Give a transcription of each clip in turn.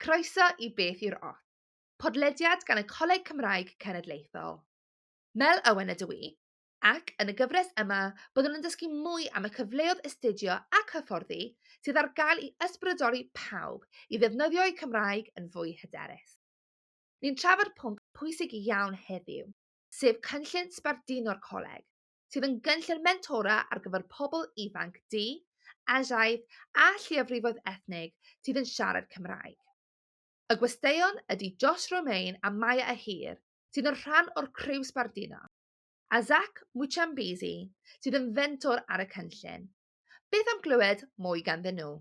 Croeso i Beth yw'r Ots, podlediad gan y Coleg Cymraeg Cenedlaethol. Mel Owen ydw i, ac yn y gyfres yma byddwn yn dysgu mwy am y cyfleoedd astudio ac hyfforddi sydd ar gael i ysbrydoli pawb i ddefnyddio eu Cymraeg yn fwy hyderus. Ni'n trafod pwnc pwysig iawn heddiw, sef Cynllun Sbarduno'r Coleg, sydd yn gynllun mentora ar gyfer pobl ifanc du, Asiaidd a Lleiafrifoedd Ethnig sydd yn siarad Cymraeg. Y gwesteion ydy Josh Romain a Maya Ahir, sydd yn rhan o'r criw Sbarduno, a Zach Mutyambizi, sydd yn fentor ar y cynllun. Beth am glywed mwy ganddyn nhw?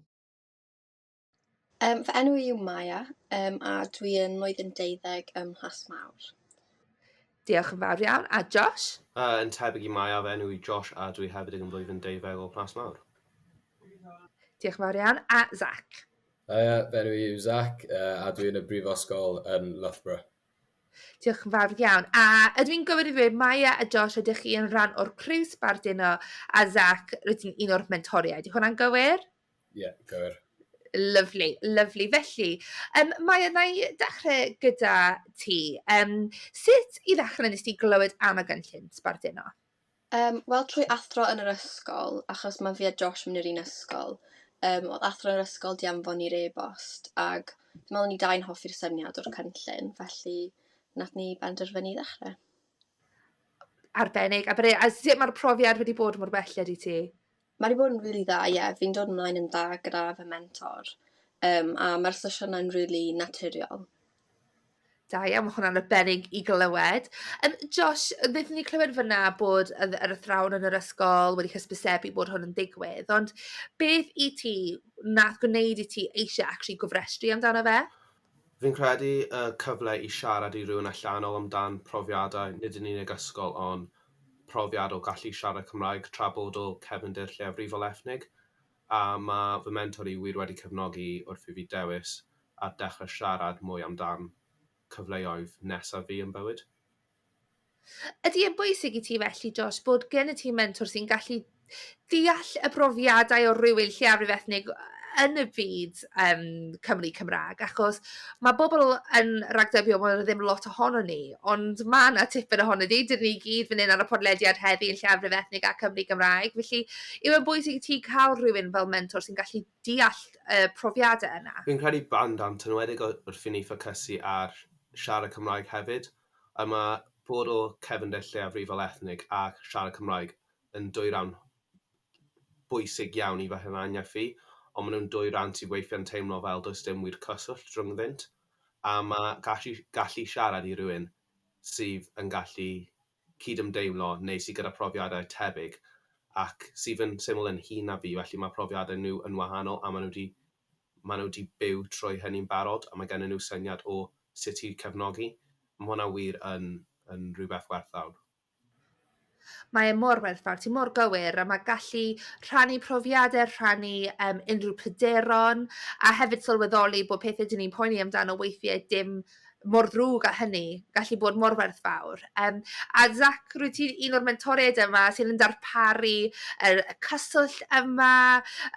Fy enw yw Maya, a dwi yn mlwyddyn 12 ym Mhlas Mawr. Diolch yn fawr iawn. A Josh? Yn tebyg i Maya, fy enw i Josh, a dwi hefyd yn blwyddyn 12 o Mhlas Mawr. Diolch yn fawr iawn. A Zach? Fy enw i yw Zach, a dwi yn y brifysgol yn Loughborough. Diolch yn fawr iawn. A ydw i'n gywir i ddweud, Maya a Josh, ydych chi yn rhan o'r criw Sbarduno, a Zach, rydyn un o'r mentoriaid. Ydy hwnna'n gywir? Ie, gywir. Lyfli, lyfli. Felly, Maya, na i dechrau gyda ti. Sut i ddechrau nes ti glywed am y gynllun Sbarduno? Wel, trwy athro yn yr ysgol, achos mae fi a Josh yn yr un ysgol, oedd athro yn yr ysgol di anfon i'r e-bost, ac dwi'n meddwl ni dau'n hoffi'r syniad o'r cynllun, felly nath ni benderfynu i ddechrau. Arbennig. A sut mae'r profiad wedi bod mor belled i ti? Mae wedi bod yn rili dda, ie. Fi'n dod ymlaen yn dda gyda fy mentor, a mae'r sesiynau'n rili naturiol. Da iawn, mae hwnna'n arbennig i glywed. Josh, wnaethon ni clywed fyna bod yr athrawon yn yr ysgol wedi hysbysebu bod hwn yn digwydd, ond beth i ti nath gwneud i ti eisiau actually gofrestru amdano fe? Fi'n credu y cyfle i siarad i rywun allanol amdan profiadau, nid yn unig ysgol, ond profiad o gallu siarad Cymraeg tra bod o cefndir Lleiafrifoedd Ethnig. A mae fy mentor i wir wedi cefnogi wrth i fi dewis a dechrau siarad mwy amdan cyfleoedd nesaf fi yn bywyd. Ydy e'n bwysig i ti felly, Josh, bod gen y ti mentor sy'n gallu deall y profiadau o rywun Lleiafrif Ethnig yn y byd Cymru Cymraeg, achos mae bobl yn ragdybio bod ddim lot ohono ni, ond mae yna tipyn ohono ni, dyn ni gyd fan hyn ar y podlediad heddi yn Lleiafrif Ethnig a Cymru Cymraeg, felly yw e'n bwysig i ti cael rhywun fel mentor sy'n gallu deall y profiadau yna? Fi'n credu bandant yn wedig wrth i ni ffocysu ar siarad Cymraeg hefyd, a mae bod o cefndir Lleiafrifoedd Ethnig a siarad Cymraeg yn dwy ran bwysig iawn i fy hynaniaeth fi, ond maen nhw'n dwy ran sy'n weithio'n teimlo fel does dim wir cyswllt rhwngddynt. A mae gallu siarad i rywun sydd yn gallu cydymdeimlo neu sydd gyda profiadau tebyg ac sydd yn syml yn hun na fi, felly mae profiadau nhw yn wahanol a maen nhw wedi byw trwy hynny'n barod a mae gen nhw syniad o sut i cefnogi. Mae hwnna wir yn rhywbeth werthfawr. Mae e mor werthfawr, ti mor gywir, a mae gallu rhannu profiadau, rhannu unrhyw pryderon, a hefyd sylweddoli bod pethau dyn ni'n poeni amdano weithiau dim mor ddrwg â hynny, gallu bod mor werthfawr. A Zach, rwy ti un o'r mentoriaid yma sy'n darparu y cyswllt yma.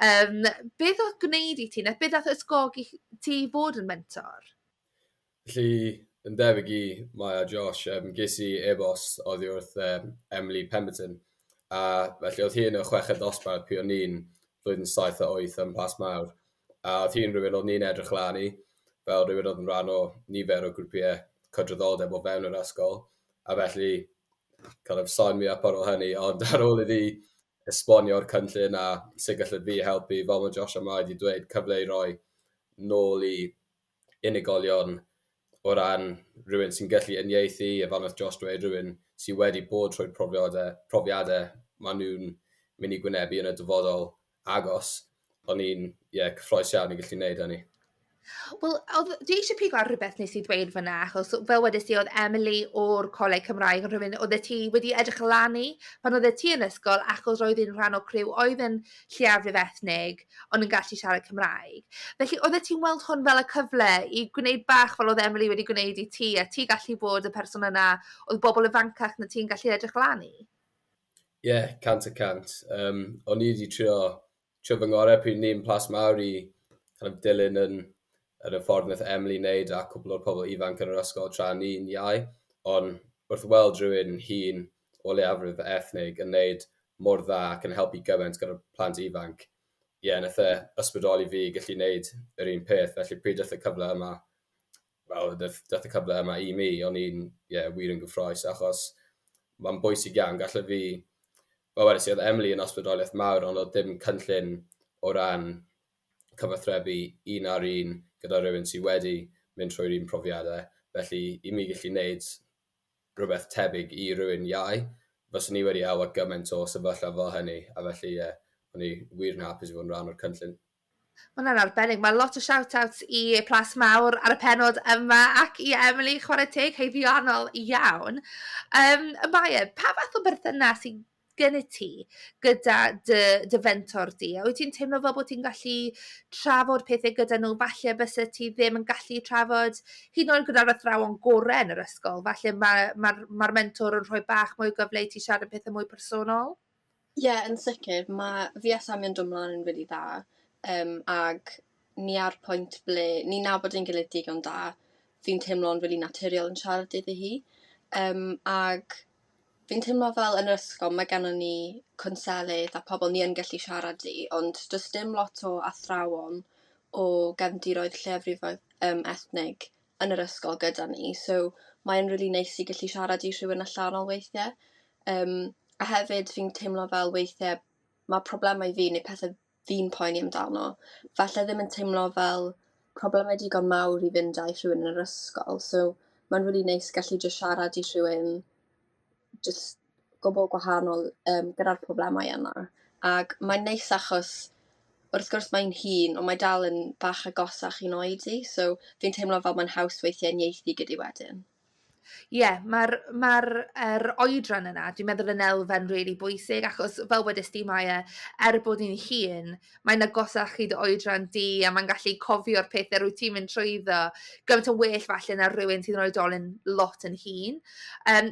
Beth oedd gwneud i ti? Beth oedd ysgogi ti fod yn mentor? Felly, yn debyg i Maya a Josh, ges i e-bost oddi wrth Emily Pemberton, a felly oedd hi yn y 6 dosbarth pi o'n ni'n flwyddyn 7 a 8 ym Mhlas Mawr, a oedd hi'n rhywun oedd ni'n edrych lan i, fel rhywun oedd yn rhan o nifer o grwpiau cydraddoldeb o fewn yr ysgol, a felly sign me up ar ôl hynny, ond ar ôl iddi esbonio'r cynllun a sut gallai fi helpu, fel mae Josh a Maya wedi dweud, cyfle i roi nôl i unigolion o ran rhywun sy'n gallu uniaethu, a fel oedd Josh dweud, rhywun sy'n wedi bod trwy'r profiadau maen nhw'n mynd i gwynebu yn y dyfodol agos, ond ni'n cyffroes iawn i gallu gwneud hynny. Wel, dwi eisiau pigo ar rhywbeth nes i ddweud fyna, achos fel wedys ti, oedd Emily o'r Coleg Cymraeg yn rhywun oedd ti wedi edrych lan i pan oedd ti yn ysgol, achos roedd hi'n rhan o criw oedd yn Lleiafrif Ethnig, ond yn gallu siarad Cymraeg. Felly, oedd ti'n weld hwn fel y cyfle i gwneud bach fel oedd Emily wedi gwneud i ti, a ti gallu bod y person yna, oedd bobl ifancach na ti'n gallu edrych lan i? Ie, 100%. O'n i wedi trio fy ngorau pryd ni'n Mhlas Mawr i dilyn yn yn y ffordd wnaeth Emily wneud a cwbl o'r pobl ifanc yn yr ysgol tra ni'n iau, ond wrth weld rhywun hun o Lleiafrif Ethnig yn wneud mor dda ac yn helpu gymaint gyda'r plant ifanc, wnaeth e ysbrydoli fi gallu wneud yr un peth, felly pryd daeth y cyfle yma, daeth y cyfle yma i mi, o'n i'n wir yn gyffroes, achos mae'n bwysig iawn, gallai fi, wedys i, oedd Emily yn ysbrydoliaeth mawr, ond oedd dim cynllun o ran cyfathrebu un ar un gyda rhywun sydd wedi mynd trwy'r un profiadau. Felly, i mi gallu wneud rhywbeth tebyg i rhywun iau, fyswn ni wedi awa gymaint o sefyllfa fel hynny, a felly, o'n i wir yn hapus i fod yn rhan o'r cynllun. Mae hwnna'n arbennig. Mae lot o shout-outs i Plas Mawr ar y pennod yma ac i Emily, chwarae teg, heiddiannol iawn. Maya, pa fath o berthynas sy'n gyda ti gyda dy fentor di? Wyt ti'n teimlo fel bod ti'n gallu trafod pethau gyda nhw, falle byse ti ddim yn gallu trafod hyd yn oed gyda'r athrawon gorau yn yr ysgol? Falle mae'r mentor yn rhoi bach mwy o gyfle i ti siarad pethau mwy personol? Ie, yn sicr, mae fi a Sam yn dod mlaen yn really dda, ag ni ar pwynt ble, ni'n nabod ein gilydd digon da, fi'n teimlo'n really naturiol yn siarad iddi hi, ag fi'n teimlo fel yn yr ysgol, mae gennym ni cwnselydd a pobl ni yn gallu siarad i, ond does dim lot o athrawon o gefndiroedd Lleiafrifoedd Ethnig yn yr ysgol gyda ni, so mae'n really neis i gallu siarad i rhywun allanol weithiau. A hefyd fi'n teimlo fel weithiau mae problemau fi neu pethau fi'n poeni amdano, falle ddim yn teimlo fel problemau digon mawr i fynd â'i rhywun yn yr ysgol, so mae'n really neis gallu just siarad i rhywun just gwbl gwahanol gyda'r problemau yna. Ac mae'n neis achos wrth gwrs mae'n hun, ond mae dal yn bach agosach i'n oed i, so fi'n teimlo fel mae'n haws weithiau ieithu gyda'i wedyn. Ie, mae'r oedran yna, dwi'n meddwl yn elfen really bwysig, achos fel wedys di Maya, bod ni'n hun, mae'n agosach i dy oedran di, a mae'n gallu cofio'r pethau rwyt ti'n mynd trwyddo, gymaint o well falle na rhywun sydd yn oedolyn lot yn hun.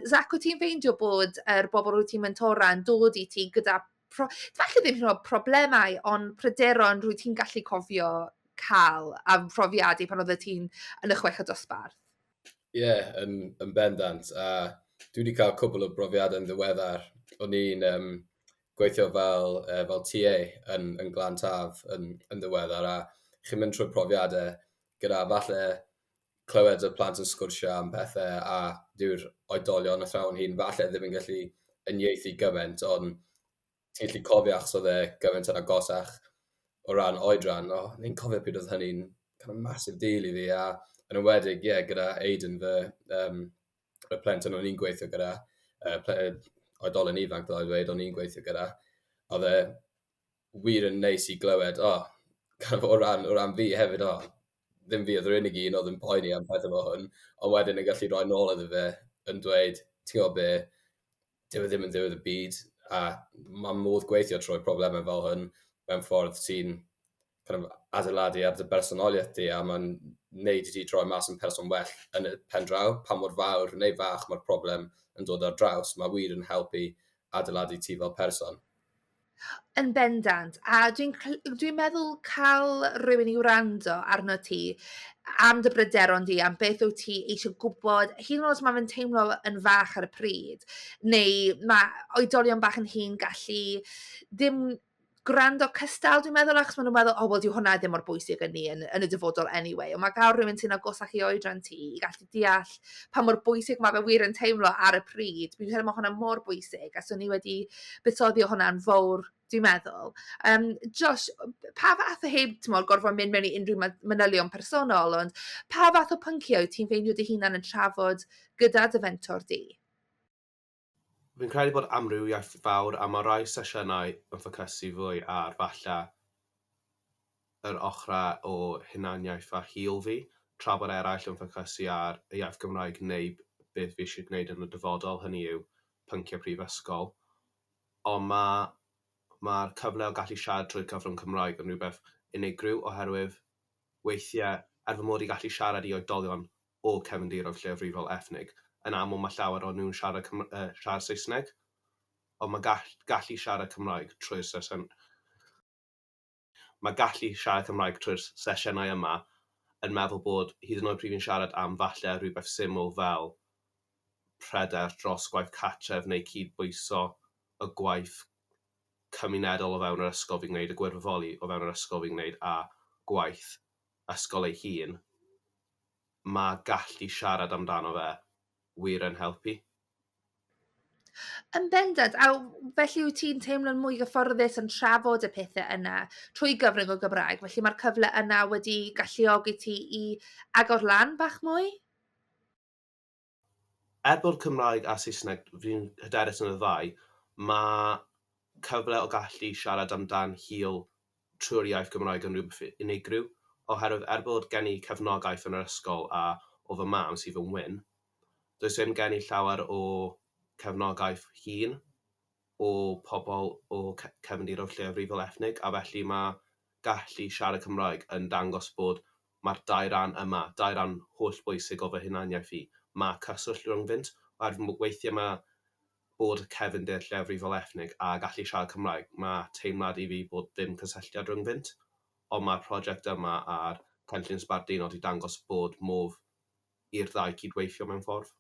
Zach, wyt ti'n ffeindio bod bobl rwyt ti'n mentora yn dod i ti gyda, falle ddim hyn o problemau, ond pryderon rwyt ti'n gallu cofio cael am profiadu pan oedd ti'n yn y chweched dosbarth? Ie, yn bendant. A dwi wedi cael cwbl o brofiadau yn ddiweddar. O'n i'n gweithio fel TA yn Glan Taf yn ddiweddar, a chi'n mynd trwy profiadau gyda falle clywed y plant yn sgwrsio am pethau, a dyw'r oedolion y thrawn hun falle ddim yn gallu uniaethu gymaint, ond ti'n gallu cofio achos oedd e gymaint yn agosach o ran oedran. Ni'n cofio pryd oedd hynny'n kind of massive deal i fi, a yn ymwedig, gyda Aiden y plentyn o'n i'n gweithio gyda, oedolyn ifanc dylai dweud o'n i'n gweithio gyda, oedd e wir yn neis i glywed, o ran fi hefyd, ddim fi oedd yr unig un oedd yn poeni am pethau fel hwn, ond wedyn yn gallu rhoi nôl iddo fe yn dweud, ti'n gwybod be, dyw e ddim yn ddiwedd y byd, a mae'n modd gweithio trwy problemau fel hwn mewn ffordd sy'n kind of adeiladu ar dy bersonoliaeth di, a mae'n neud i ti droi mas yn person well yn y pen draw, pa mor fawr neu fach mae'r problem yn dod ar draws, mae wir yn helpu adeiladu ti fel person. Yn bendant, a dwi'n meddwl cael rhywun i wrando arno ti am dy bryderon di, am beth wyt ti eisiau gwybod, hyd yn oed os mae fe'n teimlo yn fach ar y pryd, neu mae oedolion bach yn hun gallu ddim gwrando cystal, dwi'n meddwl, achos maen nhw'n meddwl, wel, dyw hwnna ddim mor bwysig yn ni yn y dyfodol anyway. Ond mae gael rhywun sy'n agosach i oedran ti i gallu deall pa mor bwysig mae fe wir yn teimlo ar y pryd. Fi'n credu mae hwnna mor bwysig, a so ni wedi buddsoddi hwnna'n fawr, dwi'n meddwl. Josh, pa fath o heb, ti'n meddwl, gorfod mynd mewn i unrhyw manylion personol, ond pa fath o pynciau ti'n ffeindio dy hunan yn trafod gyda dy fentor di? Fi'n credu bod amrywiaeth fawr, a mae rai sesiynau yn ffocysu fwy ar falle yr ochrau o hunaniaeth a hil fi, tra bod eraill yn ffocysu ar y iaith Gymraeg neu beth fi eisiau gwneud yn y dyfodol, hynny yw pynciau prifysgol. Ond mae'r cyfle o gallu siarad trwy'r cyfrwng Cymraeg yn rhywbeth unigryw, oherwydd weithiau, fy mod i gallu siarad i oedolion o cefndiroedd Lleiafrifol Ethnig, yn aml mae llawer o nhw'n siarad Saesneg, ond mae gallu siarad Cymraeg trwy'r sesiynau yma yn meddwl bod hyd yn oed pryd fi'n siarad am falle rhywbeth syml fel pryder dros gwaith cartref neu cydbwyso y gwaith cymunedol o fewn yr ysgol fi'n gwneud, y gwirfoddoli o fewn yr ysgol fi'n gwneud, a gwaith ysgol ei hun, mae gallu siarad amdano fe wir yn helpu. Yn bendant, a felly wyt ti'n teimlo'n mwy gyfforddus yn trafod y pethau yna trwy gyfrwng o Gymraeg, felly mae'r cyfle yna wedi galluogi ti i agor lan bach mwy? Bod Cymraeg a Saesneg fi'n hyderus yn y ddau, mae cyfle o gallu siarad amdan hil trwy'r iaith Gymraeg yn rhywbeth unigryw, oherwydd bod gen i cefnogaeth yn yr ysgol a o fy mam sydd yn wyn, does ddim gen i llawer o cefnogaeth hun o pobl o cefndir o'r Lleiafrifoedd Ethnig, a felly mae gallu siarad Cymraeg yn dangos bod mae'r dau ran yma, dau ran holl bwysig o fy hunaniaeth i, mae cyswllt rhwngddynt, oherwydd weithiau mae bod cefndir Lleiafrifoedd Ethnig a gallu siarad Cymraeg, mae teimlad i fi bod ddim cysylltiad rhwngddynt, ond mae'r prosiect yma a'r Cynllun Sbarduno wedi dangos bod modd i'r ddau cydweithio mewn ffordd.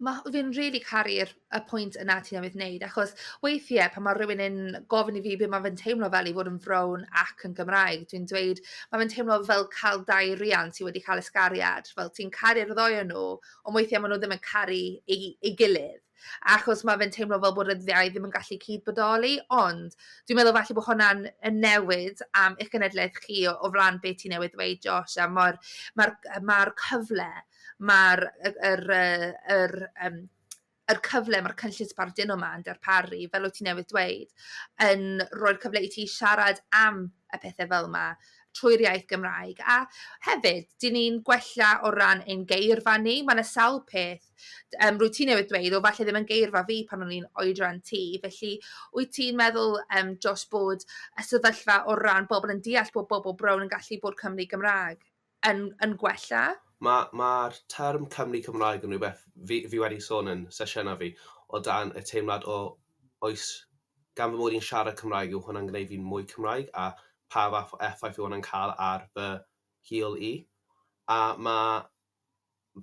Fi'n really caru'r pwynt yna ti newydd wneud, achos weithiau pan mae rhywun yn gofyn i fi beth mae fe'n teimlo fel i fod yn frown ac yn Gymraeg, dwi'n dweud mae fe'n teimlo fel cael dau riant sydd wedi cael ysgariad, fel ti'n caru'r ddoi o nhw, ond weithiau maen nhw ddim yn caru ei gilydd. Achos mae fe'n teimlo fel bod y ddau ddim yn gallu cydbodoli, ond dwi'n meddwl falle bod hwnna'n newid am eich genedlaeth chi o flan beth ti newydd dweud, Josh, a mae'r cyfle, mae'r cyfle, mae'r Cynllun Sbarduno yma yn darparu, fel wyt ti newydd dweud, yn rhoi'r cyfle i ti siarad am y pethau fel yma trwy'r iaith Gymraeg. A hefyd, dyn ni'n gwella o ran ein geirfa ni. Mae yna sawl peth rwyt ti newydd dweud, o falle ddim yn geirfa fi pan o'n i'n oedran ti. Felly, wyt ti'n meddwl, Josh, bod y sefyllfa o ran bobl yn deall bod bobl brown yn gallu bod Cymru Gymraeg yn gwella? Mae'r term Cymru Cymraeg yn rhywbeth fi wedi sôn yn sesiynau fi o dan y teimlad o oes gan fy mod i'n siarad Cymraeg yw hwnna'n gwneud fi'n mwy Cymraeg a pa fath o effaith yw hwnna'n cael ar fy hil i. A mae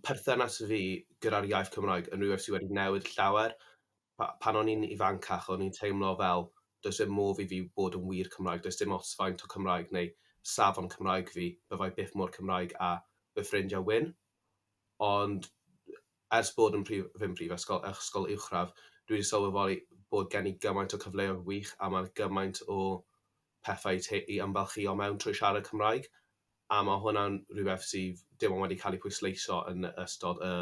perthynas fi gyda'r iaith Cymraeg yn rhywbeth sydd wedi newid llawer. Pan o'n i'n ifancach, o'n i'n teimlo fel does dim modd i fi bod yn wir Cymraeg, does dim osfaint o Cymraeg neu safon Cymraeg fi, byddai byth mor Cymraeg a fy ffrindiau wyn. Ond ers bod yn fy'n ysgol uwchradd, dwi wedi sylweddoli bod gen i gymaint o cyfleoedd wych a mae gymaint o pethau i ymfalchio mewn trwy siarad Cymraeg. A mae hwnna'n rhywbeth sydd dim ond wedi cael ei pwysleisio yn ystod y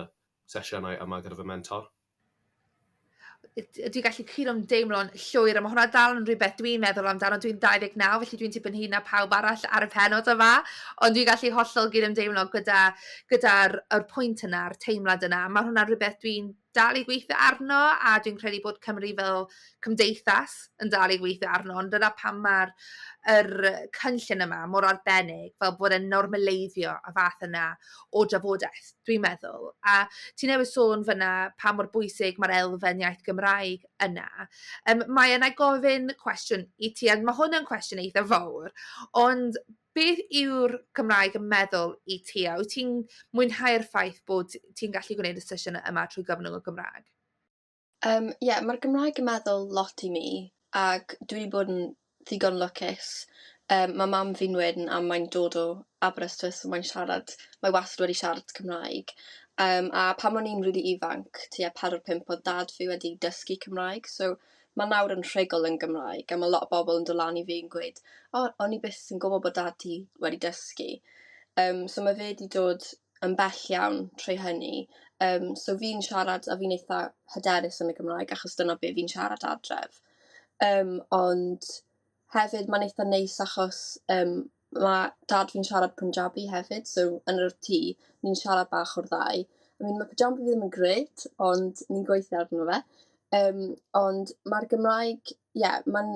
sesiynau yma gyda fy mentor. Dwi'n gallu cydymdeimlo'n llwyr, a mae hwnna dal yn rhywbeth dwi'n meddwl amdano. Dwi'n 29, felly dwi'n tipyn hyn na pawb arall ar y pennod yma, ond dwi'n gallu hollol cydymdeimlo gyda'r pwynt yna, a'r teimlad yna. Mae hwnna'n rhywbeth dwi'n dal i gweithio arno, a dwi'n credu bod Cymru fel cymdeithas yn dal i gweithio arno, ond dyna pam mae'r cynllun yma mor arbennig, fel bod e'n normaleiddio y fath yna o drafodaeth, dwi'n meddwl. A ti newydd sôn fyna pa mor bwysig mae'r elfen iaith Gymraeg yna. Mae yna gofyn cwestiwn i ti, a mae hwn yn cwestiwn eitha fawr, ond beth yw'r Gymraeg yn meddwl i ti? A wyt ti'n mwynhau'r ffaith bod ti'n gallu gwneud y sesiwn yma trwy gyfrwng o Gymraeg? Mae'r Gymraeg yn meddwl lot i mi, ac dwi wedi bod yn ddigon lwcus. Mae mam fi'n wedyn a mae'n dod o Aberystwyth, so mae wastad wedi siarad Cymraeg. A pam o'n i'n rili ifanc, tua 4-5 oedd dad fi wedi dysgu Cymraeg, so mae nawr yn rhugl yn Gymraeg, a mae lot o bobl yn dod lan i fi yn gweud, o'n i byth yn gwybod bod dad ti wedi dysgu. So mae fe wedi dod yn bell iawn trwy hynny. So fi'n siarad a fi'n eitha hyderus yn y Gymraeg, achos dyna be fi'n siarad adref. Ond hefyd mae'n eitha neis achos mae dad fi'n siarad Punjabi hefyd, so yn yr tŷ ni'n siarad bach o'r ddau. Mae Punjabi fi ddim yn gret, ond ni'n gweithio arno fe. Ond mae'r Gymraeg, mae'n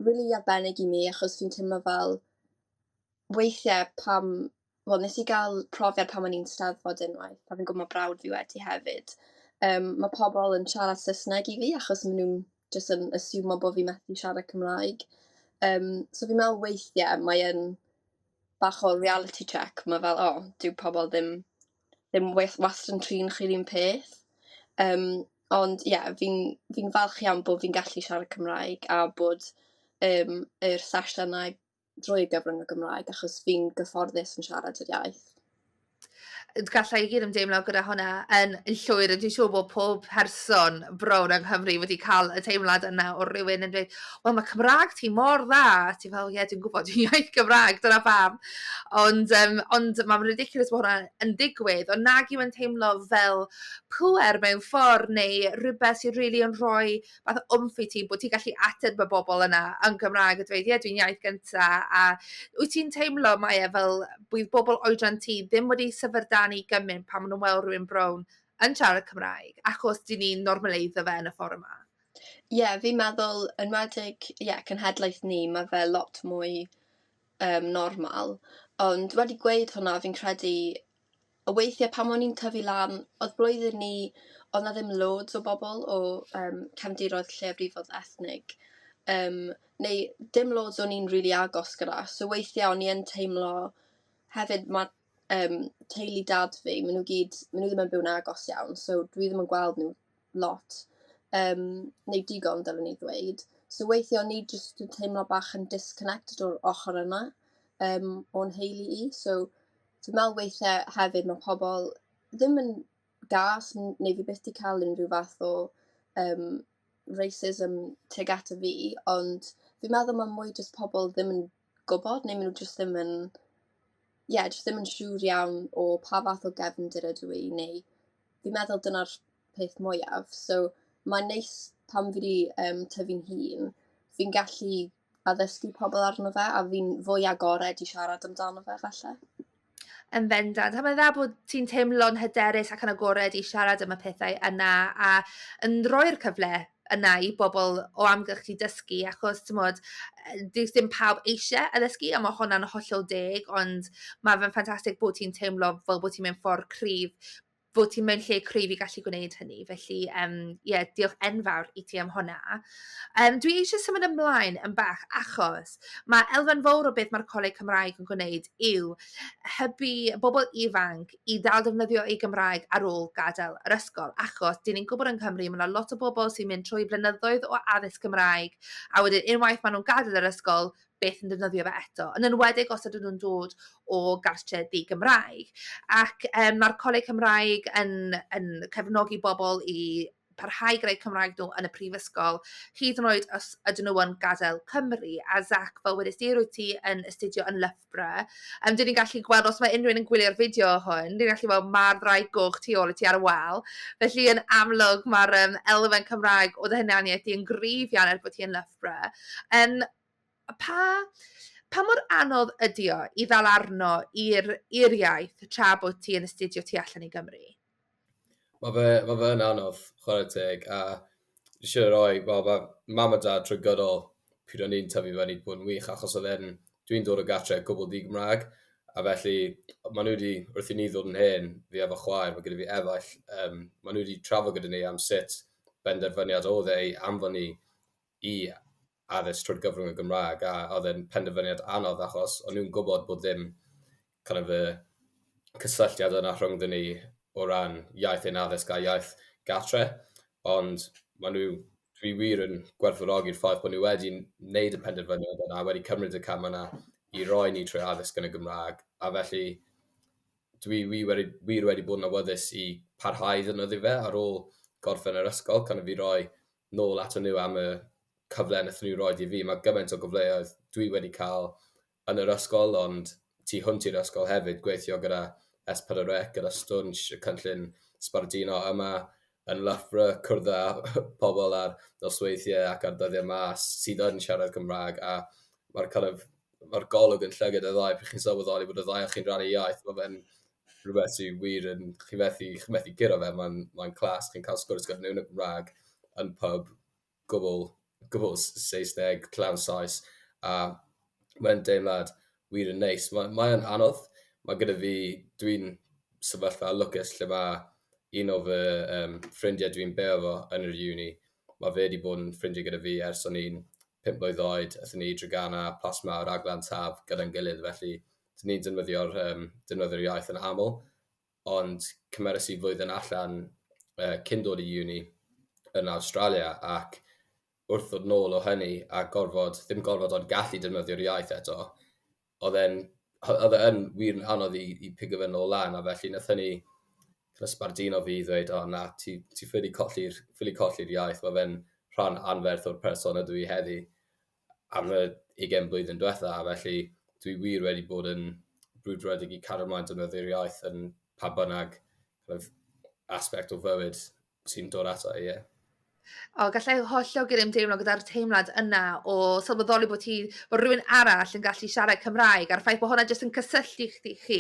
rili arbennig i mi, achos fi'n teimlo fel weithiau nes i gael profiad pam o'n i'n Steddfod unwaith, a fi'n gwybod mae brawd fi wedi hefyd. Mae pobl yn siarad Saesneg i fi, achos maen nhw'n jyst yn assumo bod fi methu siarad Cymraeg. So fi'n meddwl weithiau bach o reality check. Mae fel, dyw pobl ddim wastad yn trin chi'r un peth. Ond fi'n falch iawn bod fi'n gallu siarad Cymraeg a bod yr sesiynau drwy gyfrwng y Gymraeg achos fi'n gyfforddus yn siarad yr iaith. Gallai i gyd ymdeimlo gyda hwnna yn llwyr, a dwi'n siŵr bod pob person brown yng Nghymru wedi cael y teimlad yna o rywun yn dweud, wel, mae Cymraeg ti mor dda. Ti fel, dwi'n gwybod, dwi'n iaith Gymraeg, dyna pam. Ond mae'n ridiculous bod hwnna yn digwydd, ond nag yw yn teimlo fel pŵer mewn ffordd neu rhywbeth sy'n really yn rhoi fath o wmff i ti, bod ti'n gallu ateb y bobl yna yn Gymraeg a dweud, dwi'n iaith gynta. A wyt ti'n teimlo, Maya, fel bydd bobl oedran ti ddim wedi syfrdan i gymaint pan maen nhw'n weld rhywun brown yn siarad Cymraeg, achos dyn ni'n normaleiddio fe yn y ffordd yma? Fi'n meddwl, yn wedig, cenhedlaeth ni, mae fe lot mwy normal. Ond wedi gweud hwnna, fi'n credu, y weithiau pan o'n i'n tyfu lan, oedd blwyddyn ni, oedd na ddim loads o bobl o cefndiroedd Lleiafrifoedd Ethnig. Neu dim loads o'n i'n really agos gyda. So weithiau o'n i'n teimlo hefyd mae teulu dad fi, maen nhw ddim yn byw'n agos iawn, so dwi ddim yn gweld nhw lot. Neu digon, dylwn ni ddweud. So weithio ni jyst yn teimlo bach yn disconnected o'r ochr yna o'n heulu i. So dwi'n meddwl weithiau hefyd mae pobl ddim yn gas, neu fi byth di cael unrhyw fath o racism tuag at y fi, ond fi'n meddwl mae mwy jyst pobl ddim yn gwybod, neu maen nhw jyst ddim yn siŵr iawn o pa fath o gefndir ydw i, neu fi'n meddwl dyna'r peth mwyaf. So mae'n neis pan fi wedi tyfu'n hun, fi'n gallu addysgu pobl arno fe, a fi'n fwy agored i siarad amdano fe, falle. Yn bendant. A mae'n dda bod ti'n teimlo'n hyderus ac yn agored i siarad am y pethau yna a yn rhoi'r cyfle yna i bobl o amgylch ti dysgu, achos dim pawb eisiau addysgu, a mae hwnna'n hollol deg, ond mae fe'n ffantastig bod ti'n teimlo fel bod ti'n mewn ffordd cryf, bod ti'n mewn lle cryf i gallu gwneud hynny. Felly, diolch enfawr i ti am hwnna. Dwi eisiau symud ymlaen yn bach, achos mae elfen fawr o beth mae'r Coleg Cymraeg yn gwneud yw hybu bobl ifanc i ddal defnyddio ei Gymraeg ar ôl gadael yr ysgol, achos dyn ni'n gwybod yn Cymru, mae yna lot o bobl sy'n mynd trwy blynyddoedd o addysg Gymraeg, a wedyn unwaith maen nhw'n gadael yr ysgol, beth yn defnyddio fe eto, yn enwedig os ydyn nhw'n dod o gartre di-Gymraeg. Ac mae'r Coleg Cymraeg yn cefnogi bobl i parhau greu Cymraeg nhw yn y prifysgol, hyd yn oed os ydyn nhw yn gadael Cymru. A Zach, fel wedys di, rwyt ti yn astudio yn Loughborough. Dyn ni'n gallu gweld, os mae unrhyw un yn gwylio'r fideo hwn, dyn ni'n gallu gweld mae'r ddraig goch tu ôl i ti ar y wal. Felly yn amlwg mae'r elfen Cymraeg o ddehuniaeth di yn gryf iawn er bod ti yn Loughborough. Pa mor anodd ydi o i ddal arno i'r iaith tra bod ti yn astudio tu allan i Gymru? Mae fe yn anodd, chwarae teg, a eisiau rhoi, mae mam a dad trwy gydol pryd o'n i'n tyfu fyny bod yn wych, achos dwi'n dod o gartre gwbl di-Gymraeg, a felly maen nhw wedi, wrth i ni ddod yn hen, fi efo chwaer, mae gyda fi efaill, maen nhw wedi trafod gyda ni am sut benderfyniad oedd ei anfon ni i addysg trwy'r gyfrwng y Gymraeg, a oedd e'n penderfyniad anodd achos o'n nhw'n gwybod bod ddim y cysylltiad yna rhwngdyn ni o ran iaith ein addysg a iaith gartre, ond dwi wir yn gwerthfawrogi'r ffaith bod nhw wedi wneud y penderfyniad yna, wedi cymryd y cam yna i roi ni trwy addysg yn y Gymraeg, a felly dwi wir wedi bod yn awyddus i parhau ddefnyddio fe ar ôl gorffen yr ysgol, fi roi nôl ato nhw am y cyfle nathon nhw roed i fi. Mae gymaint o gyfleoedd dwi wedi cael yn yr ysgol, ond tu hwnt i'r ysgol hefyd, gweithio gyda S4C, gyda Stwnsh, y Cynllun Sbarduno yma yn Loughborough, cwrdd â pobl ar nosweithiau ac ar dyddiau mas sydd yn siarad Cymraeg, a mae'r golwg yn llygad y ddau, pryd chi'n sylweddoli bod y ddau o chi'n rhannu iaith, mae fe'n rhywbeth sy'n wir yn, chi'n methu gyro fe, mae'n clas, chi'n cael sgwrs gyda nhw yn y Gymraeg yn pub, gwbl Saesneg, llawn Saes, a mae'n deimlad wir yn neis. Mae'n anodd, mae gyda fi, dwi'n sefyllfa lwcus lle mae un o fy ffrindiau dwi'n byw efo yn yr uni, mae fe wedi bod yn ffrindiau gyda fi ers o'n i'n 5 blwydd oed, athyn ni drwy gana plasma o'r aglan taf gyda'n gilydd, felly dyn ni'n defnyddio'r iaith yn aml, ond cymeres i flwyddyn allan cyn dod i uni yn Australia, ac wrth ddod nôl o hynny a ddim gorfod ond gallu defnyddio'r iaith eto, oedd e yn wir yn anodd i pigo fe nôl lan, a felly nath hynny Sbarduno fi i ddweud, na, ti ffili colli'r iaith, mae fe'n rhan anferth o'r person ydw i heddi am y 20 blwyddyn diwetha, a felly dwi wir wedi bod yn brwdfrydig i cadw ymlaen defnyddio'r iaith yn pa bynnag aspect o fywyd sy'n dod ato, ie. Gallai hollol gyda'r gyda'r teimlad yna o sylweddoli bod rhywun arall yn gallu siarad Cymraeg, a'r ffaith bod hwnna jyst yn cysylltu chi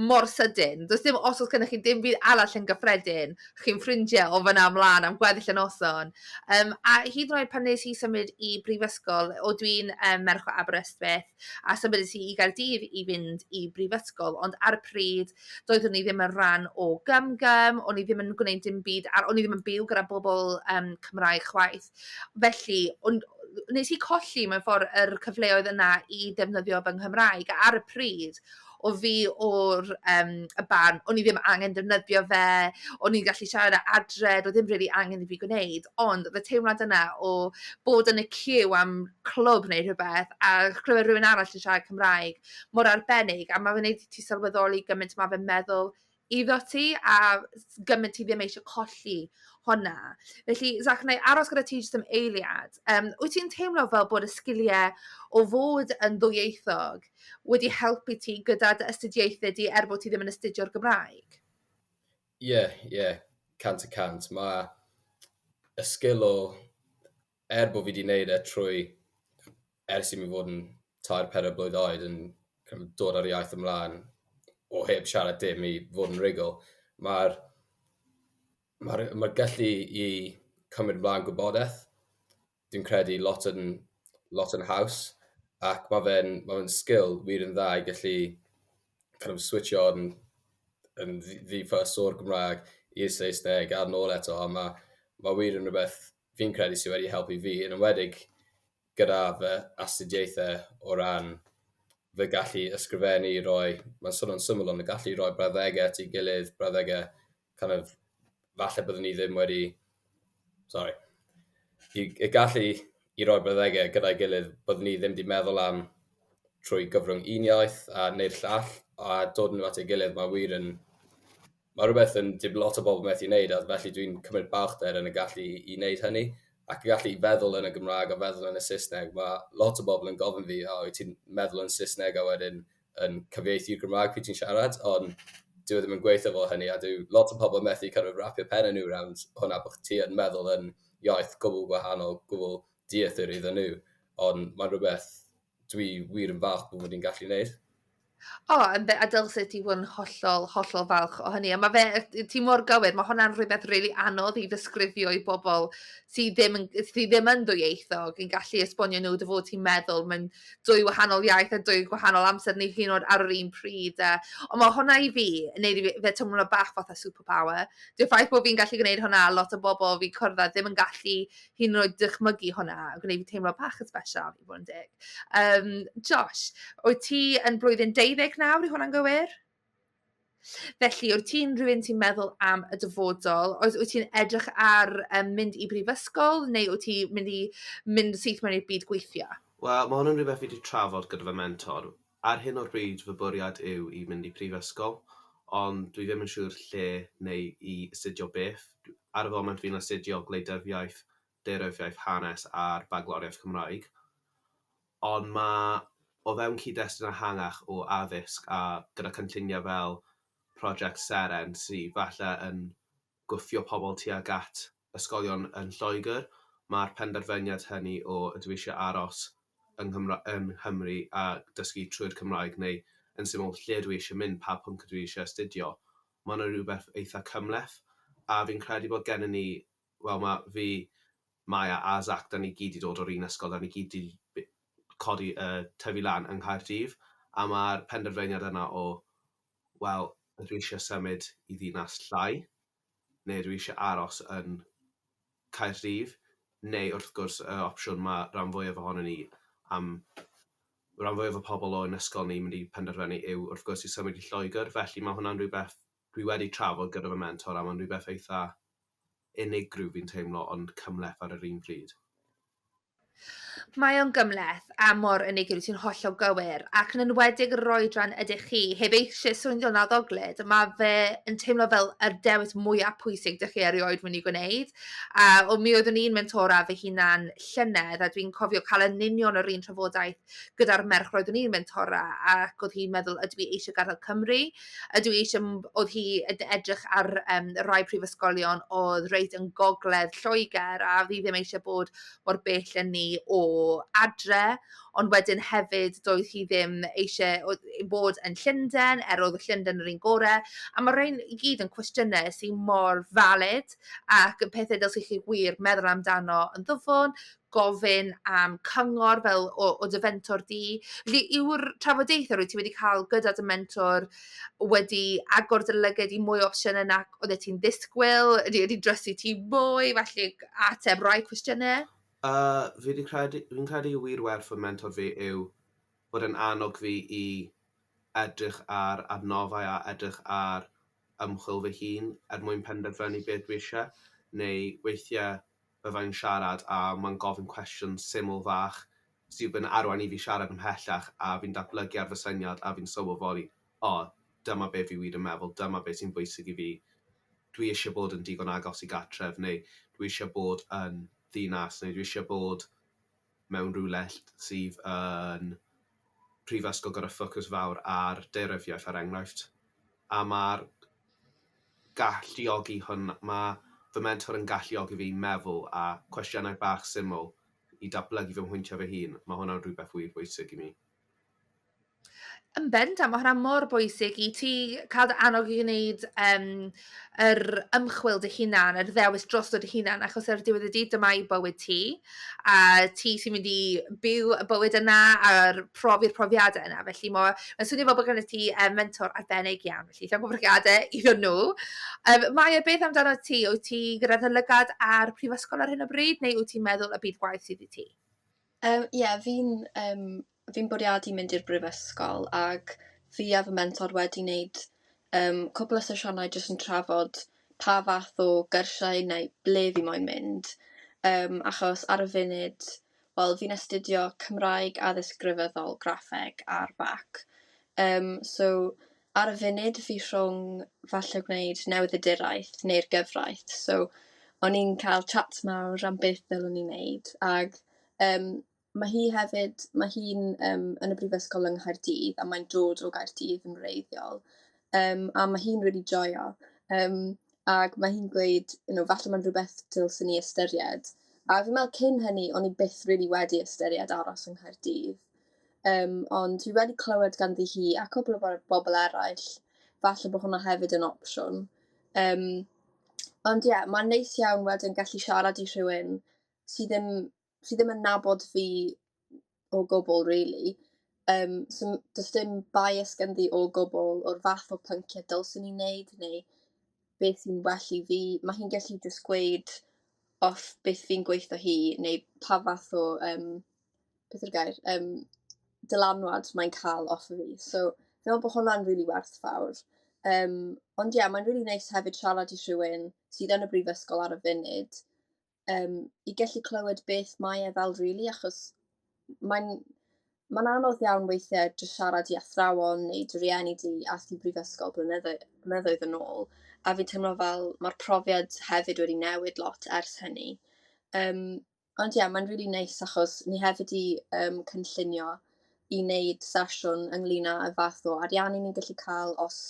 mor sydyn. Does dim, os oes gennych chi dim byd arall yn gyffredin, chi'n ffrindiau o fyna ymlaen am gweddill y noson. A hyd yn oed pan nes i symud i brifysgol, o dwi'n merch o Aberystwyth, a symud i Gaerdydd i fynd i brifysgol, ond ar y pryd, doeddwn ni ddim yn rhan o gym, o'n i ddim yn gwneud dim byd, o'n i ddim yn byw gyda bobl Cymraeg chwaith. Felly, nes i colli mewn ffordd yr cyfleoedd yna i defnyddio fy Nghymraeg. A ar y pryd, o fi o'r y barn, o'n i ddim angen defnyddio fe, o'n i'n gallu siarad adre, o ddim really angen i fi gwneud, ond y teimlad yna o bod yn y criw am clwb neu rhywbeth, a clywed rhywun arall yn siarad Cymraeg, mor arbennig, a mae fe'n neud ti sylweddoli gymaint mae fe'n meddwl iddo ti, a gymaint ti ddim eisiau colli hwnna. Felly, Zach, na i aros gyda ti jyst am eiliad. Wyt ti'n teimlo fel bod y sgiliau o fod yn ddwyieithog wedi helpu ti gyda dy astudiaethau di bod ti ddim yn astudio'r Gymraeg? Ie, 100%. Mae y sgil o, bod fi wedi gwneud trwy ers i mi fod yn 3-4 blwydd oed yn dod ar iaith ymlaen o heb siarad dim i fod yn rigol, mae'r gallu i cymryd ymlaen gwybodaeth, dwi'n credu lot yn haws, ac mae fe'n sgil wir yn dda i gallu switcho yn ddi-ffys o'r Gymraeg i'r Saesneg a nôl eto, a mae wir yn rhywbeth fi'n credu sydd wedi helpu fi, yn enwedig gyda fy astudiaethau o ran fy gallu ysgrifennu, mae'n swnio'n syml, ond y gallu rhoi brawddegau at ei gilydd, brawddegau falle byddwn ni ddim wedi, y gallu i roi brawddegau gyda'i gilydd byddwn ni ddim wedi meddwl am trwy gyfrwng un iaith a neu'r llall, a dod nhw at ei gilydd, mae rhywbeth yn dim lot o bobl methu wneud, a felly dwi'n cymryd balchder yn y gallu i wneud hynny, ac y gallu i feddwl yn y Gymraeg a feddwl yn y Saesneg. Mae lot o bobl yn gofyn fi, wyt ti'n meddwl yn Saesneg a wedyn yn cyfieithu'r Gymraeg pryd ti'n siarad, ond dwi ddim yn gweithio fel hynny, a lot o bobl methu rapio pen nhw rownd hwnna bod ti yn meddwl yn iaith gwbl gwahanol, gwbl dieithr iddyn nhw, ond mae'n rhywbeth dwi wir yn falch bod fi'n gallu wneud. A dylse ti fod yn hollol falch o hynny. A ti mor gywir, mae hwnna'n rhywbeth really anodd i ddisgrifio i bobl sydd ddim yn ddwyieithog yn gallu esbonio nhw dy fod ti'n meddwl mewn 2 wahanol iaith a 2 gwahanol amser neu hyd yn oed ar yr un pryd. Ond mae hwnna i fi yn neud i fe teimlo bach fatha superpower. Dwi'n ffaith bod fi'n gallu gwneud hwnna, lot o bobl fi cwrdd ddim yn gallu hyd yn oed dychmygu hwnna, a gwneud fi teimlo bach yn special, i fod yn dig. Josh, wyt ti yn blwyddyn 12 nawr, i hwnna'n gywir? Felly, wyt ti'n rhywun ti'n meddwl am y dyfodol? Wyt ti'n edrych ar mynd i brifysgol, neu wyt ti'n mynd syth mewn i'r byd gweithio? Wel, mae hwn yn rhywbeth fi wedi trafod gyda fy mentor. Ar hyn o'r bryd, fy bwriad yw i mynd i prifysgol, ond dwi ddim yn siŵr lle neu i astudio beth. Ar y foment fi'n astudio gwleidyddiaeth, daearyddiaeth, hanes a'r bagloriaeth Cymraeg. Ond o fewn cyd-destun ehangach o addysg a gyda cynlluniau fel prosiect Seren sydd falle yn gwthio pobl tuag at ysgolion yn Lloegr, mae'r penderfyniad hynny o ydw i eisiau aros yng Nghymru a dysgu trwy'r Cymraeg, neu yn syml lle dwi eisiau mynd, pa pwnc dwi eisiau astudio. Mae'n rhywbeth eitha cymleth, a fi'n credu bod gennym ni, mae fi, Maya a Zach, da ni gyd i dod o'r un ysgol, da ni gyd i codi tyfu lan yng Nghaerdydd, a mae'r penderfyniad yna o, ydw i eisiau symud i ddinas llai, neu ydw i eisiau aros yn Caerdydd, neu wrth gwrs y opsiwn mae rhan fwyaf ohonyn ni am rhan fwyaf o pobl o'n ysgol ni'n mynd i penderfynu yw wrth gwrs i symud i Lloegr, felly mae hwnna'n rhywbeth dwi wedi trafod gyda fy mentor, a mae'n rhywbeth eitha unigryw fi'n teimlo, ond cymleth ar yr un pryd. Mae o'n gymleth a mor unigryw, ti'n hollol gywir, ac yn enwedig yr oedran ydych chi, heb eisiau swnio na ddoglyd, mae fe yn teimlo fel y dewis mwyaf pwysig dych chi erioed mynd i gwneud. A o mi oeddwn i'n mentora fy hunan llynedd, a dwi'n cofio cael yn union yr un trafodaeth gyda'r merch roeddwn i'n mentora, ac oedd hi'n meddwl, ydw i eisiau gadael Cymru, ydw i eisiau, oedd hi edrych ar rai prifysgolion oedd reit yn gogledd Lloegr, a fi ddim eisiau bod mor bell yn ni o adre, ond wedyn hefyd doedd hi ddim eisiau bod yn Llundain, oedd Llundain yr un gorau, a mae rhain i gyd yn cwestiynau sy'n mor valid ac yn pethau dylsech chi wir meddwl amdano yn ddyfn, gofyn am cyngor fel o dy fentor di. Felly yw'r trafodaethau rwyt ti wedi cael gyda dy mentor wedi agor dy lyged i mwy o opsiynau na oeddet ti'n ddisgwyl, wedi drysu ti mwy, felly ateb rai cwestiynau? Fi'n credu wir werth fy mentor fi yw bod yn annog fi i edrych ar adnofau a edrych ar ymchwil fy hun mwyn penderfynu beth dwi eisiau, neu weithiau byddai'n siarad a mae'n gofyn cwestiwn syml fach sydd yn arwain i fi siarad ymhellach, a fi'n datblygu ar fy syniad a fi'n sylweddoli, dyma beth fi wir yn meddwl, dyma beth sy'n bwysig i fi. Dwi eisiau bod yn digon agos i gatref, neu dwi eisiau bod yn ddinas, neu dwi eisiau bod mewn rhywle sydd yn prifysgol gyda ffocws fawr ar deryfiaeth er enghraifft. A mae'r galluogi hwn, mae fy mentor yn galluogi fi meddwl a cwestiynau bach syml i datblygu fy mhwyntiau fy hun. Mae hwnna'n rhywbeth wir bwysig i mi. Yn bendant, mae hwnna mor bwysig i ti cael dy annog i wneud yr ymchwil dy hunan, yr ddewis dros dy hunan, achos ar diwedd y dydd dyma i bywyd ti, a ti sy'n mynd i byw y bywyd yna a'r profi'r profiadau yna. Felly mae'n swnio fel bod gennych ti mentor arbennig iawn, felly llong o profiadau iddyn nhw. Maya, beth amdano ti? Wyt ti gyda'r lygad ar prifysgol ar hyn o bryd, neu wyt ti'n meddwl y bydd gwaith sydd i ti? Fi'n bwriadu mynd i'r brifysgol, ac fi a fy mentor wedi wneud cwbl o sesiynau jyst yn trafod pa fath o gyrsiau neu ble fi moyn mynd, achos ar y funud, fi'n astudio Cymraeg addysg grefyddol graffeg a'r bac. So ar y funud fi rhwng falle gwneud newyddiaduraeth neu'r gyfraith, so o'n i'n cael chat mawr am beth ddylwn i'n wneud, ac mae hi'n yn y brifysgol yng Nghaerdydd, a mae'n dod o Gaerdydd yn wreiddiol, a mae hi'n really joio, ac mae hi'n gweud, falle mae'n rhywbeth dylsyn ni ystyried. A fi'n meddwl cyn hynny, o'n i byth really wedi ystyried aros yng Nghaerdydd, ond dwi wedi clywed ganddi hi a cwbl o bobl eraill, falle bod hwnna hefyd yn opsiwn. Ond ie, mae'n neis iawn wedyn gallu siarad i rhywun sydd ddim yn nabod fi o gwbl, really. So does dim bias ganddi o gwbl o'r fath o pynciau dylsyn ni'n neud, neu beth sy'n well i fi. Mae hi'n gallu just gweud off beth fi'n gweithio hi, neu pa fath o, beth yw'r gair, dylanwad mae'n cael off o fi. So fi'n meddwl bod hwnna'n really werth fawr. Ond ie, mae'n really neis hefyd siarad i rhywun sydd yn y brifysgol ar y funud, i gallu clywed beth mae e fel, really, achos mae'n anodd iawn weithiau jyst siarad i athrawon neu dy rieni di ath i brifysgol blynyddoedd yn ôl, a fi'n teimlo fel mae'r profiad hefyd wedi newid lot ers hynny. Ond ie, mae'n really neis achos ni hefyd i cynllunio i wneud sesiwn ynglyn â y fath o ariannu ni'n gallu cael os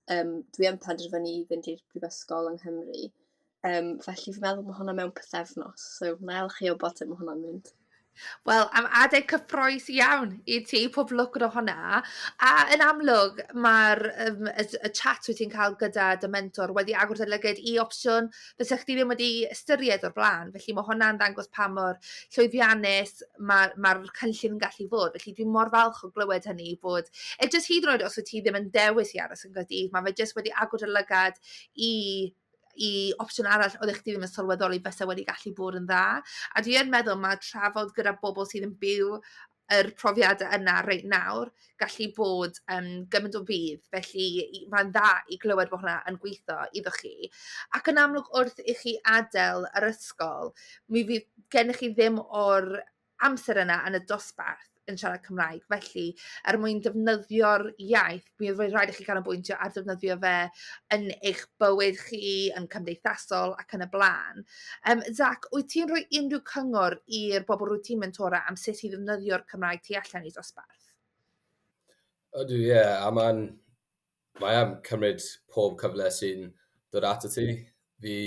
dwi yn penderfynu i fynd i'r brifysgol yng Nghymru. Felly fi'n meddwl mae hwnna mewn pythefnos, so na elch chi o bot mae hwnna'n mynd. Wel, am adeg cyffroes iawn i ti, pob lwc gyda hwnna. A yn amlwg, mae'r y chat wyt ti'n cael gyda dy mentor wedi agor dy lyged i opsiwn fysech chdi ddim wedi ystyried o'r blaen. Felly mae hwnna'n dangos pa mor llwyddiannus mae'r cynllun yn gallu fod. Felly dwi'n mor falch o glywed hynny bod, jyst hyd yn oed os wyt ti ddim yn dewis i aros yn Gaerdydd, mae fe jyst wedi agor dy lygad i opsiwn arall oeddech chdi ddim yn sylweddoli fysa wedi gallu bod yn dda. A dwi yn meddwl mae trafod gyda bobl sydd yn byw yr profiadau yna reit nawr, gallu bod gymaint o fydd. Felly mae'n dda i glywed bod hwnna yn gweithio iddo chi. Ac yn amlwg wrth i chi adael yr ysgol, mi fydd gennych chi ddim o'r amser yna yn y dosbarth yn siarad Cymraeg. Felly, mwyn defnyddio'r iaith, mi fydd rhaid i chi canolbwyntio ar defnyddio fe yn eich bywyd chi, yn cymdeithasol ac yn y blaen. Zach, wyt ti'n rhoi unrhyw cyngor i'r bobl rwyt ti'n mentora am sut i ddefnyddio'r Cymraeg tu allan i dosbarth? Ydw, ie, a mae am cymryd pob cyfle sy'n dod ato ti. Fi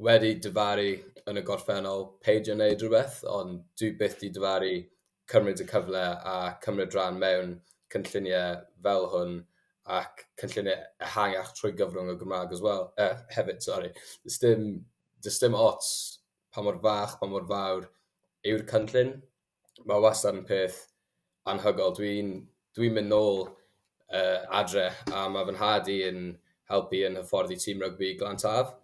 wedi dyfaru yn y gorffennol peidio wneud rhywbeth, ond dwi byth di dyfaru cymryd y cyfle a cymryd rhan mewn cynlluniau fel hwn ac cynlluniau ehangach trwy gyfrwng y Gymraeg as well. Hefyd, sorry. Does dim ots pa mor fach, pa mor fawr yw'r cynllun. Mae wastad yn peth anhygol. Dwi'n mynd nôl adre a mae fy nhad i yn helpu yn hyfforddi tîm rygbi Glantaf.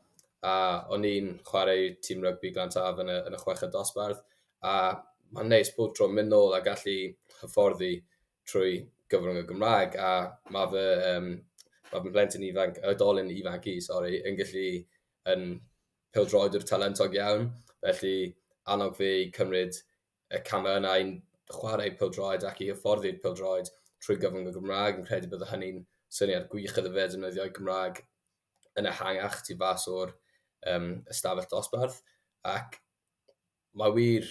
A o'n i'n chwarae tîm rygbi Glantaf yn y chweched dosbarth. A mae'n neis pob tro mynd nôl a gallu hyfforddi trwy gyfrwng y Gymraeg. A mae fy blentyn ifanc, oedolyn ifanc i, yn gallu yn pêl-droedwr talentog iawn. Felly annog fi cymryd y camau yna i'n chwarae pêl-droed ac i hyfforddi'r pêl-droed trwy gyfrwng y Gymraeg. Yn credu bydde hynny'n syniad gwych iddo fe defnyddio'r Gymraeg yn ehangach tu fas o'r ystafell dosbarth. Ac mae wir,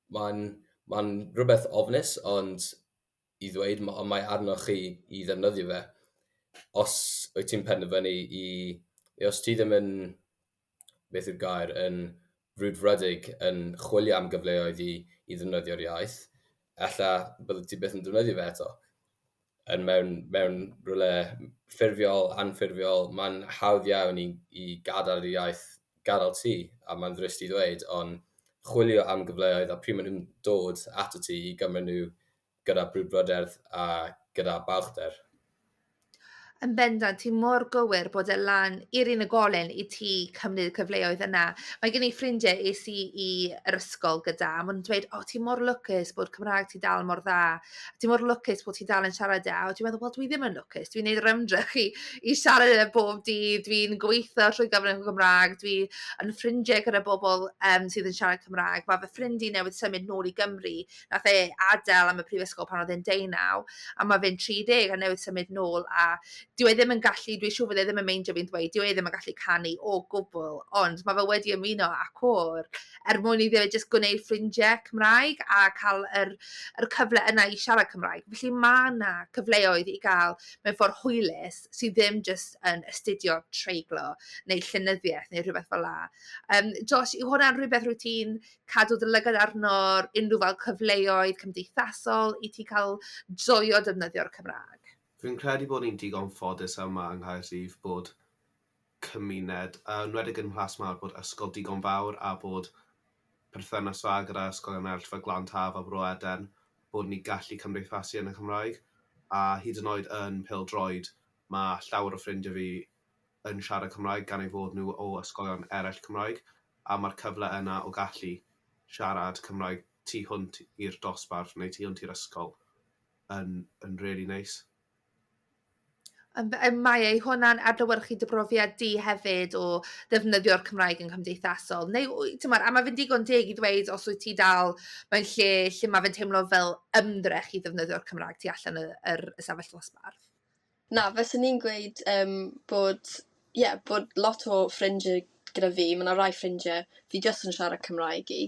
mae'n rhywbeth ofnus, ond i ddweud, mae arnoch chi i ddefnyddio fe. Os wyt ti'n penderfynu os ti ddim yn, beth yw'r gair, yn frwdfrydig yn chwilio am gyfleoedd i ddefnyddio'r iaith, ella bydde ti byth yn defnyddio fe eto. Mewn rhywle ffurfiol, anffurfiol, mae'n hawdd iawn i gadael y iaith gadael ti, a mae'n ddrist i ddweud, ond chwilio am gyfleoedd a pryd maen nhw'n dod ato ti i gymryd nhw gyda brwdfrydedd a gyda balchder. Yn bendant, ti mor gywir bod e lan i'r unigolyn i ti cymryd y cyfleoedd yna. Mae gen i ffrindiau i'r ysgol gyda, a maen nhw'n dweud, ti mor lwcus bod Cymraeg ti dal mor dda. Ti mor lwcus bod ti dal yn siarad da. A dwi'n meddwl, wel, dwi ddim yn lwcus. Dwi'n neud yr ymdrech i siarad y bob dydd. Dwi'n gweithio trwy gyfrwng y Gymraeg. Dwi'n ffrindiau gyda bobl sydd yn siarad Cymraeg. Mae fy ffrindi newydd symud nôl i Gymru. Nath e adael am y prifysgol pan oedd e'n 19, a mae fe'n 30 a newydd symud nôl, a dyw e ddim yn gallu, dwi'n siŵr fod e ddim yn meindio fi'n dweud, dyw e ddim yn gallu canu o gwbl, ond mae fe wedi ymuno â côr mwyn iddo fe jyst gwneud ffrindiau Cymraeg a cael yr cyfle yna i siarad Cymraeg. Felly mae yna cyfleoedd i gael mewn ffordd hwylus sydd ddim jyst yn astudio treiglo neu llenyddiaeth neu rhywbeth fel la. Josh, yw hwnna'n rhywbeth rwyt ti'n cadw dy lygad arno, unrhyw fel cyfleoedd cymdeithasol i ti cael joio defnyddio'r Cymraeg? Fi'n credu bod ni'n digon ffodus yma yng Nghaerdydd bod cymuned, yn wedig yn Plas Mawr, bod ysgol digon fawr a bod perthynas dda gyda ysgolion eraill fel Glantaf a Bro Eden, bod ni gallu cymdeithasu yn y Cymraeg. A hyd yn oed yn pêl-droed, mae llawer o ffrindiau fi yn siarad Cymraeg gan ei fod nhw o ysgolion eraill Cymraeg. A mae'r cyfle yna o gallu siarad Cymraeg tu hwnt i'r dosbarth neu tu hwnt i'r ysgol yn really nice. Maya, yw hwnna'n adlewyrchu dy brofiad di hefyd o ddefnyddio'r Cymraeg yn cymdeithasol? Neu, a mae fe'n digon deg i ddweud os wyt ti dal mewn lle mae fe'n teimlo fel ymdrech i ddefnyddio'r Cymraeg tu allan yr ystafell dosbarth? Na, fyswn ni'n gweud bod lot o ffrindiau gyda fi, mae yna rai ffrindiau fi jyst yn siarad Cymraeg i,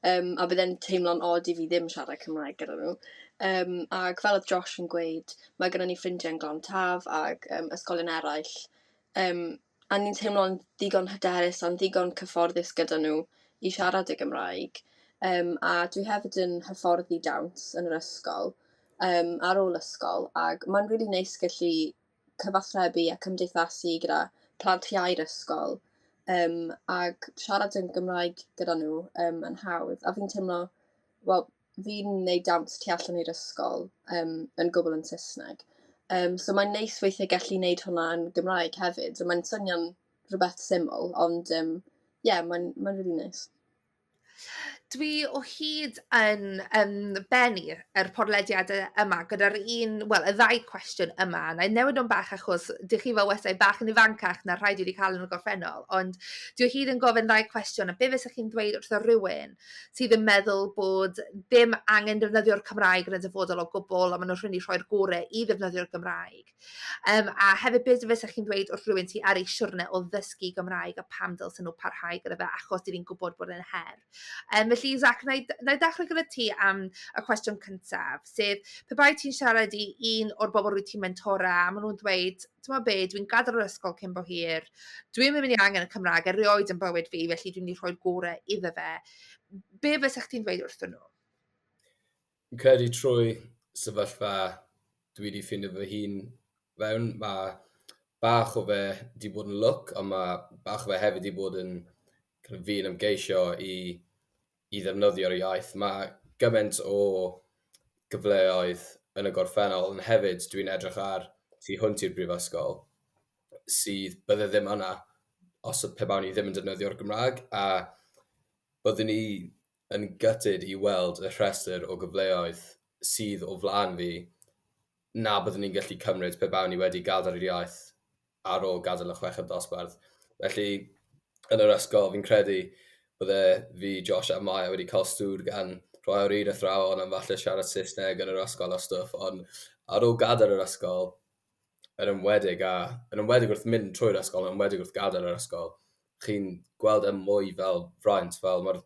a bydde'n teimlo'n od i fi ddim siarad Cymraeg gyda nhw. Ac fel oedd Josh yn gweud, mae gyda ni ffrindiau yn Glantaf ac ysgolion eraill. A ni'n teimlo'n ddigon hyderus a'n ddigon cyfforddus gyda nhw i siarad y Gymraeg. A dwi hefyd yn hyfforddi dawns yn yr ysgol, ar ôl ysgol, ac mae'n really neis gallu cyfathrebu a cymdeithasu gyda plant iau'r ysgol, ac siarad yn Gymraeg gyda nhw yn hawdd. A fi'n teimlo, fi'n neud dawns tu allan i'r ysgol yn gwbl yn Saesneg. So mae'n neis weithiau gallu neud hwnna yn Gymraeg hefyd. So mae'n swnio'n rhywbeth syml, ond mae'n really neis. Dwi o hyd yn bennu yr podlediad yma gyda'r y ddau cwestiwn yma. Na i newid o'n bach achos dych chi fel westai bach yn ifancach na rhaid wedi cael yn y gorffennol. Ond dwi o hyd yn gofyn ddau cwestiwn. A be fysach chi'n dweud wrtho rhywun sydd yn meddwl bod ddim angen defnyddio'r Cymraeg yn y dyfodol o gwbl, a maen nhw'n rhywun rhoi'r gorau i ddefnyddio'r Gymraeg. A hefyd beth fysach chi'n dweud wrth rhywun sydd ar ei siwrne o ddysgu Gymraeg a pam dylsyn nhw parhau gyda fe achos dyn ni'n gwybod bod e'n her. Felly, Zach, na i ddechrau gyda ti am y cwestiwn cyntaf, sef, pe bai ti'n siarad i un o'r bobl rwy ti'n mentora, a maen nhw'n dweud, dyma be, dwi'n gadael yr ysgol cyn bo hir, dwi'n mynd i angen y Cymraeg erioed yn bywyd fi, felly dwi'n mynd i rhoi'r gorau iddo fe. Be fysach chdi'n dweud wrthyn nhw? Fi'n credu trwy sefyllfa dwi wedi ffindio fy hun fewn, mae bach o fe wedi bod yn look, ond mae bach o fe hefyd wedi bod yn fi'n ymgeisio i ddefnyddio'r iaith. Mae gymaint o gyfleoedd yn y gorffennol, ond hefyd dwi'n edrych ar tu hwnt i'r brifysgol sydd bydde ddim yna os pe bawn ni ddim yn defnyddio'r Gymraeg, a byddwn ni yn gutted i weld y rhestr o gyfleoedd sydd o flaen fi na byddwn ni'n gallu cymryd pe bawn ni wedi gadael yr iaith ar ôl gadael y chweched dosbarth. Felly, yn yr ysgol, fi'n credu bydde fi, Josh a Maya wedi cael stwr gan rhoi o'r un athrawon am falle siarad Saesneg yn yr ysgol a stwff, ond ar ôl gadael yr ysgol, yn ymwedig wrth mynd trwy'r ysgol, yn ymwedig wrth gadael yr ysgol, chi'n gweld mwy fel fraint, fel mae'r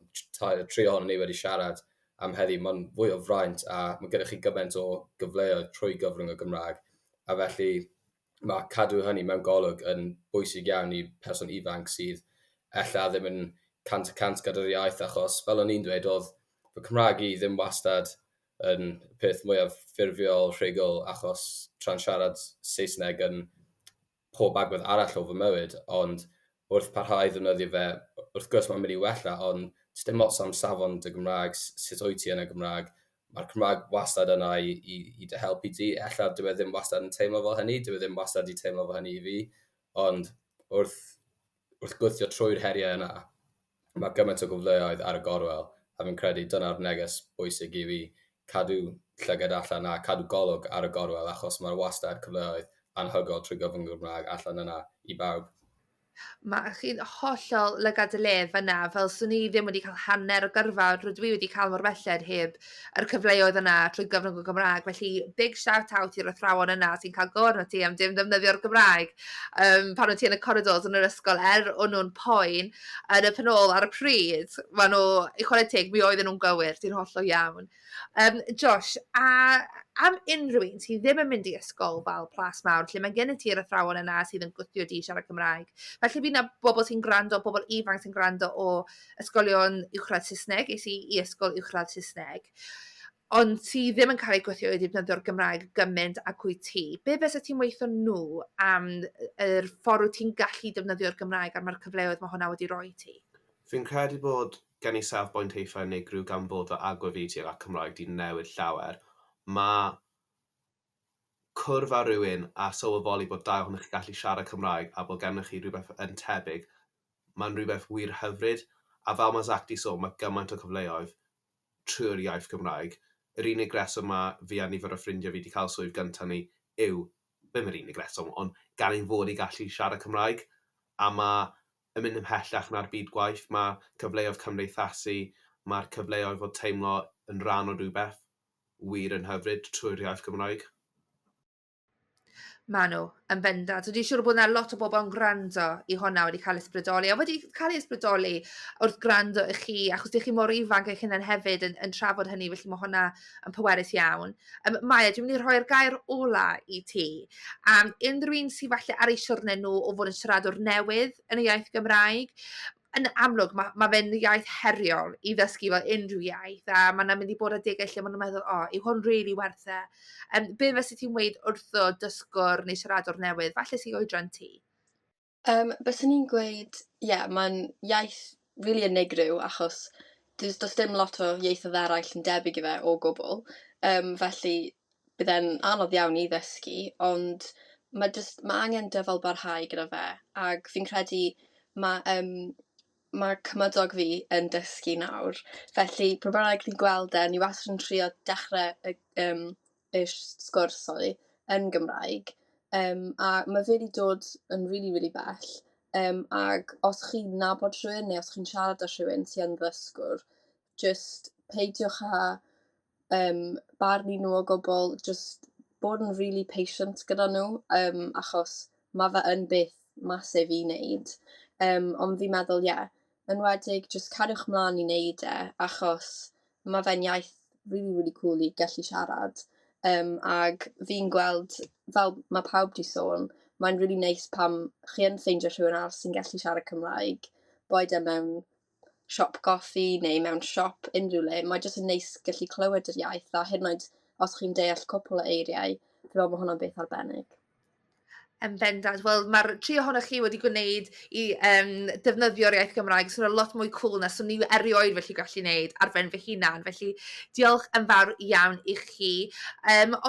tri ohonyn ni wedi siarad am heddi, mae'n fwy o fraint a mae gennych chi gymaint o gyfleoedd trwy gyfrwng y Gymraeg, a felly mae cadw hynny mewn golwg yn bwysig iawn i person ifanc sydd ella ddim yn cant y cant gyda'r iaith, achos fel o'n i'n dweud, oedd fy Cymraeg i ddim wastad yn peth mwyaf ffurfiol, rhugl, achos tra'n siarad Saesneg yn pob agwedd arall o fy mywyd, ond wrth parhau ddefnyddio fe, wrth gwrs mae'n mynd i wella, ond dim ots am safon dy Gymraeg, sut wyt ti yn y Gymraeg, mae'r Cymraeg wastad yna i dy helpu ti. Ella dyw e ddim wastad yn teimlo fel hynny, dyw e ddim wastad i teimlo fel hynny i fi, ond wrth gweithio trwy'r heriau yna, mae gymaint o gyfleoedd ar y gorwel, a fi'n credu dyna'r neges bwysig i fi cadw llygad allan a cadw golwg ar y gorwel, achos mae'r wastad cyfleoedd anhygoel trwy gyfrwng y Gymraeg allan yna i bawb. Mae chi'n hollol lygad y le fyna, fel swn i ddim wedi cael hanner o gyrfa rydw dwi wedi cael mor belled heb yr cyfleoedd yna trwy gyfrwng y Gymraeg. Felly, big shout out i'r athrawon yna sy'n cael gorn o ti am dim defnyddio'r Gymraeg. Pan o'n ti yn y corridors yn yr ysgol, o'n nhw'n poen yn y penol ar y pryd. Maen nhw, i chwarae teg, mi oedden nhw'n gywir, ti'n hollol iawn. Josh, a am unrhyw un sydd ddim yn mynd i ysgol fel Plas Mawr, lle mae gen i ti'r athrawon yna sydd yn gwthio di siarad Cymraeg. Felly bydd yna bobl sy'n gwrando, bobl ifanc sy'n gwrando o ysgolion uwchradd Saesneg, i ysgol uwchradd Saesneg, ond sydd ddim yn cael ei gweithio i ddefnyddio'r Gymraeg gymaint ac wyt ti. Be fysa ti'n weithio nhw am yr ffordd wyt ti'n gallu defnyddio'r Gymraeg am yr cyfleoedd mae hwnna wedi rhoi ti? Fi'n credu bod gen i self-bointeithiau unigryw gan bod o agwefeithiau a Cymraeg di newid llawer. Mae cwrdd â rhywun a sylweddoli bod dau ohonych chi gallu siarad Cymraeg a bod gennych chi rhywbeth yn tebyg, mae'n rhywbeth wir hyfryd. A fel mae Zach di sôn, mae gymaint o cyfleoedd trwy'r iaith Gymraeg. Yr unig reswm mae fi a nifer o ffrindiau fi wedi cael swydd gyntaf ni yw, ddim yr unig reswm, ond gan ein fod i gallu siarad Cymraeg. A mae yn mynd ymhellach na'r byd gwaith, mae cyfleoedd cymdeithasu, mae'r cyfleoedd fod teimlo yn rhan o rhywbeth wir yn hyfryd trwy'r iaith Gymraeg. Maen nhw, yn bendant. Dwi'n siŵr bod yna lot o bobl yn gwrando i hwnna wedi cael ysbrydoli, a wedi cael ei ysbrydoli wrth gwrando i chi, achos ydych chi mor ifanc eich hunain hefyd yn trafod hynny, felly mae hwnna yn pwerus iawn. Maya, dwi'n mynd i rhoi'r gair ola i ti. Unrhyw un sydd falle ar ei siwrne nhw o fod yn siaradwr newydd yn y iaith Gymraeg, yn amlwg, mae fe'n iaith heriol i ddysgu fel unrhyw iaith, a mae'n mynd i bod adegau lle maen nhw'n meddwl, yw hwn really werth e? Be fysa ti'n weid wrtho dysgwr neu siaradwr newydd, falle sy'n oedran ti? Byswn i'n gweud, mae'n iaith really unigryw, achos does dim lot o ieithoedd eraill yn debyg i fe o gwbl, felly bydd e'n anodd iawn i ddysgu, ond mae angen dyfalbarhau gyda fe, ac fi'n credu mae mae cymydog fi yn dysgu nawr. Felly, pryd bynnag ni'n gweld ni wastad yn trio dechrau y sgwrs yn Gymraeg. A mae fe wedi dod yn really bell. Ac os chi'n nabod rhywun neu os chi'n siarad â rhywun sy'n yn ddysgwr, just peidiwch â barnu nhw o gwbl, just bod yn really patient gyda nhw, achos mae fe yn beth masif i wneud. Ond fi'n meddwl, enwedig, just cariwch mlaen i wneud achos mae fe'n iaith really cool i gallu siarad. Ag fi'n gweld, fel mae pawb di sôn, mae'n really neis pam chi yn ffeindio rhywun arall sy'n gallu siarad Cymraeg, boed mewn siop goffi neu mewn siop unrhyw le. Mae jyst yn neis gallu clywed yr iaith, a hyd yn oed os chi'n deall cwpl o eiriau, fi'n meddwl mae hwnna'n beth arbennig. Yn bendant. Wel, mae'r tri ohonoch chi wedi gwneud i defnyddio'r iaith Gymraeg, so yna lot mwy cool na, so ni erioed felly gallu wneud ar ben fy hunan. Felly, diolch yn fawr iawn i chi.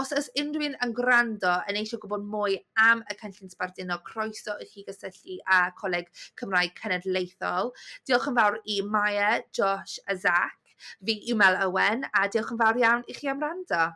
Os oes unrhyw'n yn gwrando yn eisiau gwybod mwy am y Cynllun Sbarduno, croeso i chi gysylltu â Coleg Cymraeg Cenedlaethol. Diolch yn fawr i Maya, Josh a Zach. Fi yw Mel Owen, a diolch yn fawr iawn i chi am wrando.